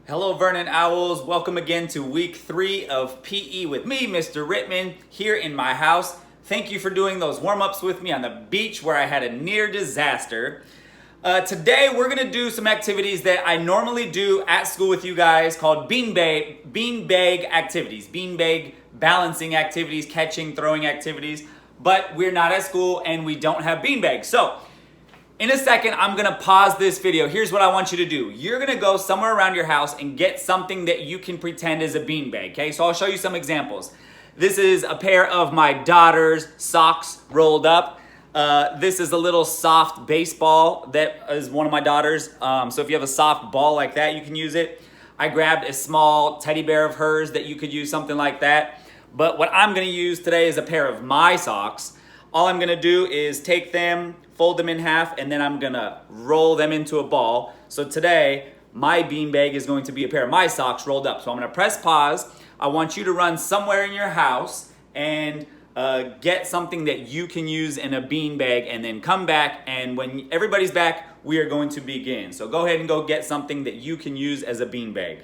Hello, Vernon Owls. Welcome again to week 3 of PE with me, Mr. Rittman, here in my house. Thank you for doing those warm-ups with me on the beach where I had a near disaster. Today, we're going to do some activities that I normally do at school with you guys called beanbag activities, beanbag balancing activities, catching, throwing activities, but we're not at school and we don't have beanbags. So, in a second, I'm gonna pause this video. Here's what I want you to do. You're gonna go somewhere around your house and get something that you can pretend is a beanbag, okay? So I'll show you some examples. This is a pair of my daughter's socks rolled up. This is a little soft baseball that is one of my daughter's. So if you have a soft ball like that, you can use it. I grabbed a small teddy bear of hers that you could use something like that. But what I'm gonna use today is a pair of my socks. All I'm gonna do is take them, fold them in half, and then I'm gonna roll them into a ball. So today, my beanbag is going to be a pair of my socks rolled up. So I'm gonna press pause. I want you to run somewhere in your house and get something that you can use in a beanbag, and then come back, and when everybody's back, we are going to begin. So go ahead and go get something that you can use as a beanbag.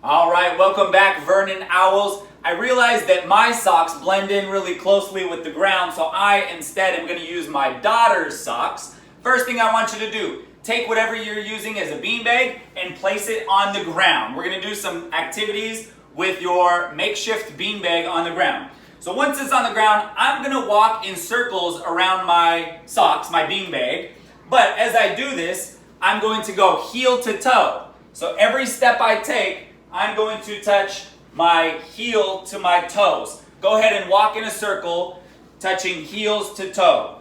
All right, welcome back, Vernon Owls. I realized that my socks blend in really closely with the ground, so I instead am going to use my daughter's socks. First thing I want you to do, take whatever you're using as a beanbag and place it on the ground. We're going to do some activities with your makeshift beanbag on the ground. So once it's on the ground, I'm going to walk in circles around my socks, my beanbag. But as I do this, I'm going to go heel to toe. So every step I take, I'm going to touch my heel to my toes. Go ahead and walk in a circle, touching heels to toe.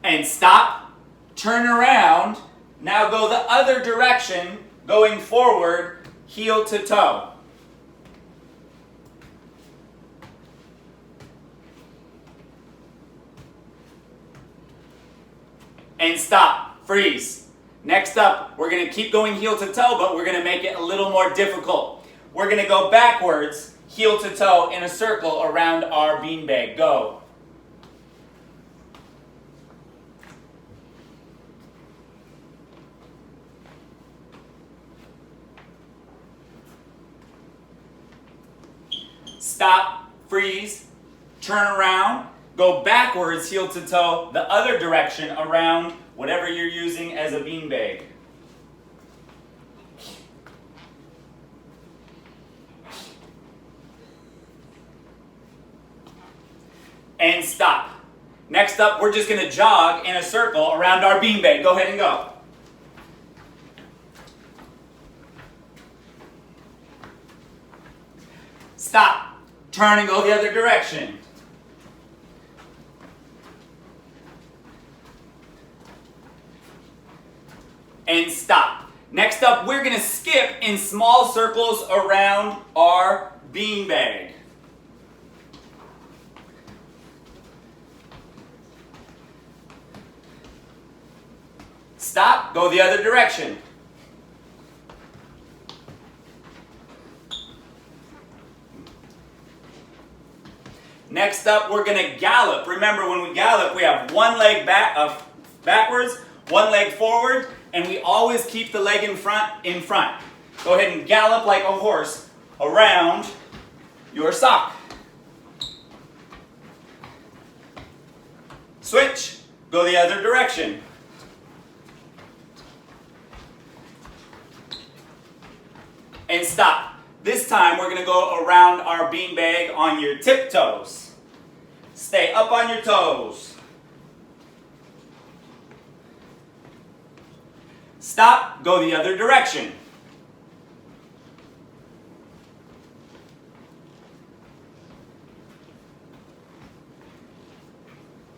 And stop, turn around, now go the other direction, going forward, heel to toe. And stop, freeze. Next up, we're going to keep going heel to toe, but we're going to make it a little more difficult. We're going to go backwards, heel to toe, in a circle around our beanbag. Go. Stop, freeze, turn around, go backwards, heel to toe, the other direction around whatever you're using as a beanbag. And stop. Next up, we're just going to jog in a circle around our beanbag. Go ahead and go. Stop. Turn and go the other direction. And stop. Next up, we're going to skip in small circles around our beanbag. Stop, go the other direction. Next up, we're going to gallop. Remember, when we gallop, we have one leg backwards, one leg forward, and we always keep the leg in front. Go ahead and gallop like a horse around your sock. Switch, go the other direction. And stop. This time we're going to go around our beanbag on your tiptoes. Stay up on your toes. Stop, go the other direction.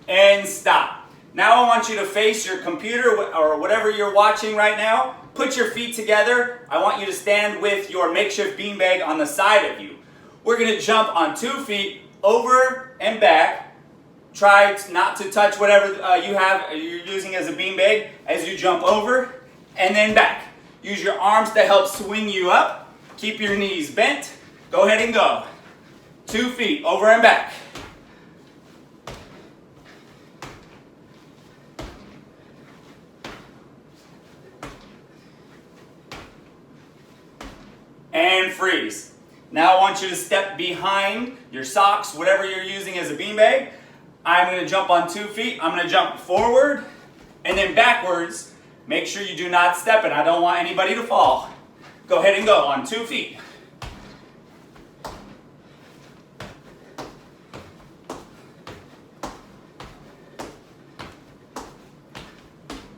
And stop. Now I want you to face your computer or whatever you're watching right now. Put your feet together. I want you to stand with your makeshift beanbag on the side of you. We're going to jump on 2 feet over and back. Try not to touch whatever you're using as a beanbag as you jump over and then back. Use your arms to help swing you up. Keep your knees bent. Go ahead and go. 2 feet over and back. freeze. Now I want you to step behind your socks, whatever you're using as a beanbag. I'm going to jump on 2 feet. I'm going to jump forward and then backwards. Make sure you do not step in. I don't want anybody to fall. Go ahead and go on 2 feet.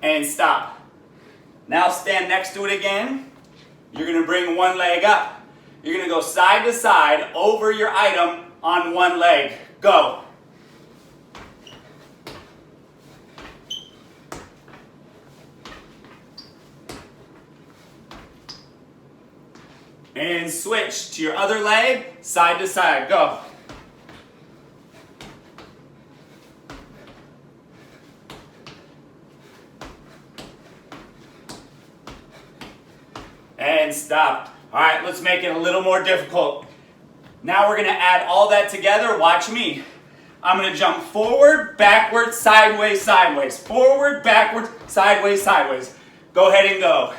And stop. Now stand next to it again. You're going to bring one leg up. You're going to go side to side over your item on one leg. Go. And switch to your other leg, side to side. Go. And stop. All right, let's make it a little more difficult. Now we're going to add all that together. Watch me. I'm going to jump forward, backward, sideways, sideways. Forward, backward, sideways, sideways. Go ahead and go.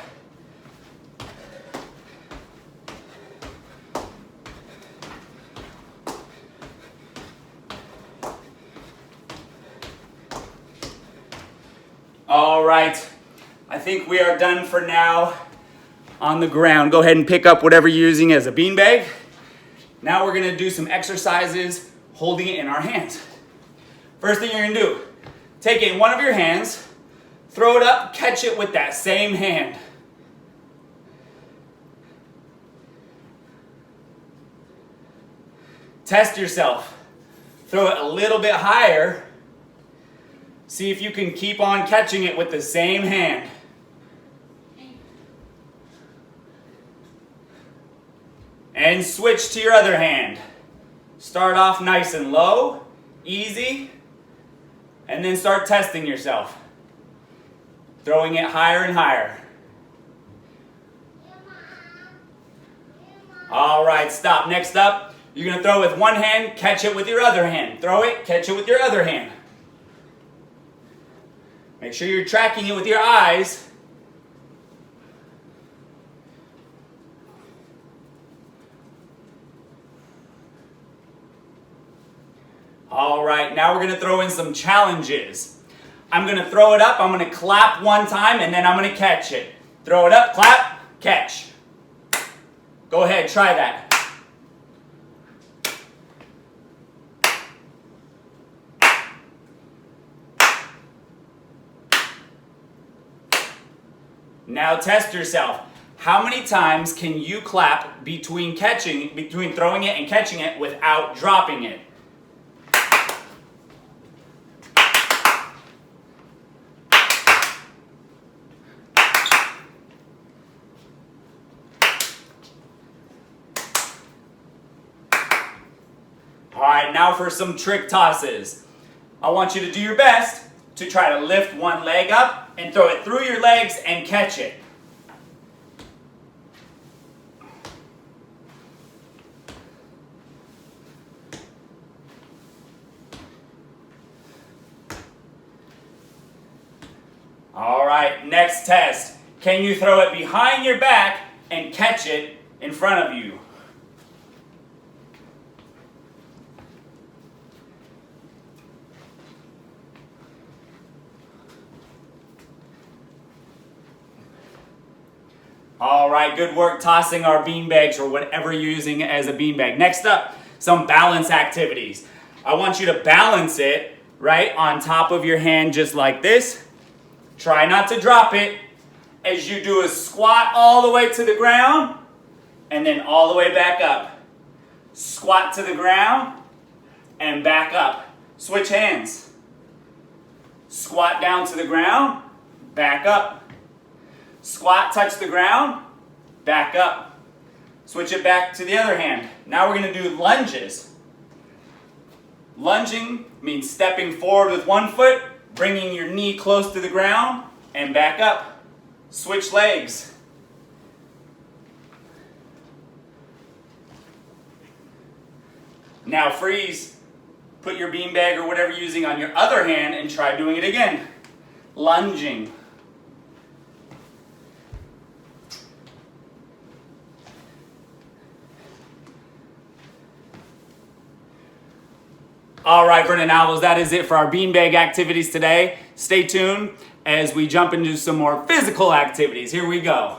All right, I think we are done for now on the ground. Go ahead and pick up whatever you're using as a beanbag. Now we're gonna do some exercises holding it in our hands. First thing you're gonna do, take it in one of your hands, throw it up, catch it with that same hand. Test yourself. Throw it a little bit higher. See if you can keep on catching it with the same hand. And switch to your other hand. Start off nice and low, easy, and then start testing yourself. Throwing it higher and higher. All right, stop. Next up, you're going to throw with one hand, catch it with your other hand. Throw it, catch it with your other hand. Make sure you're tracking it with your eyes. All right, now we're going to throw in some challenges. I'm going to throw it up, I'm going to clap one time, and then I'm going to catch it. Throw it up, clap, catch. Go ahead, try that. Now test yourself. How many times can you clap between throwing it and catching it without dropping it? All right, now for some trick tosses. I want you to do your best to try to lift one leg up and throw it through your legs and catch it. All right, next test. Can you throw it behind your back and catch it in front of you? All right, good work tossing our beanbags or whatever you're using as a beanbag. Next up, some balance activities. I want you to balance it right on top of your hand just like this. Try not to drop it as you do a squat all the way to the ground and then all the way back up. Squat to the ground and back up. Switch hands. Squat down to the ground, back up. Squat, touch the ground, back up. Switch it back to the other hand. Now we're going to do lunges. Lunging means stepping forward with one foot, bringing your knee close to the ground, and back up. Switch legs. Now freeze. Put your beanbag or whatever you're using on your other hand and try doing it again. Lunging. All right, Vernon Owls, that is it for our beanbag activities today. Stay tuned as we jump into some more physical activities. Here we go.